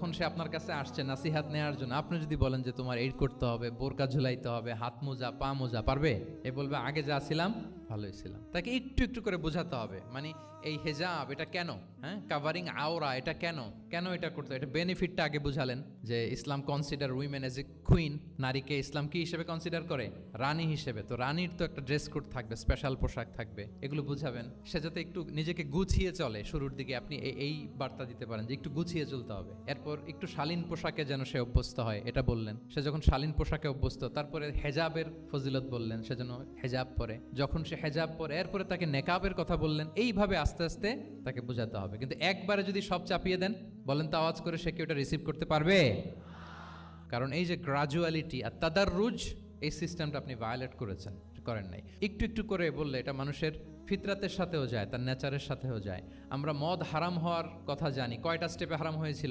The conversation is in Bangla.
তখন সে আপনার কাছে আসছে নাসিহাত নেওয়ার জন্য, আপনি যদি বলেন যে তোমার এই করতে হবে, বোরকা ঝুলাইতে হবে, হাত মোজা পা মোজা, পারবে? এ বলবে আগে যা ছিলাম ভালোই ছিলাম। তাকে একটু একটু করে বোঝাতে হবে, মানে এই হেজাব এটা কেন, হ্যাঁ, কাভারিং আওরা এটা কেন, কেন এটা করতে হবে, এটা বেনিফিটটা আগে বুঝালেন। যে Islam consider women as a queen, নারীকে ইসলাম কি হিসেবে কনসিডার করে? রানী হিসেবে। তো রানীর তো একটা ড্রেস কোড থাকবে, স্পেশাল পোশাক থাকবে, এগুলো বুঝাবেন। সে যাতে একটু নিজেকে গুছিয়ে চলে, শুরুর দিকে আপনি এই বার্তা দিতে পারেন যে একটু গুছিয়ে চলতে হবে। এরপর একটু শালীন পোশাকে যেন সে অভ্যস্ত হয়, এটা বললেন। সে যখন শালীন পোশাকে অভ্যস্ত, তারপরে হেজাবের ফজিলত বললেন, সে যেন হেজাব পরে। যখন সে হেজাব পরে, এরপরে তাকে নেকাবের কথা বললেন। এইভাবে আস্তে আস্তে তাকে বোঝাতে হবে। কিন্তু একবারে যদি সব চাপিয়ে দেন, বলেন তো আওয়াজ করে, সে কি ওটা রিসিভ করতে পারবে? কারণ এই যে গ্রাজুয়ালিটি আর তাদাররুজ, এই সিস্টেমটা আপনি ভায়োলেট করেন নাই। একটু একটু করে বললে এটা মানুষের ফিতরাতের সাথেও যায়, তার নেচারের সাথেও যায়। আমরা মদ হারাম হওয়ার কথা জানি, কয়টা স্টেপে হারাম হয়েছিল?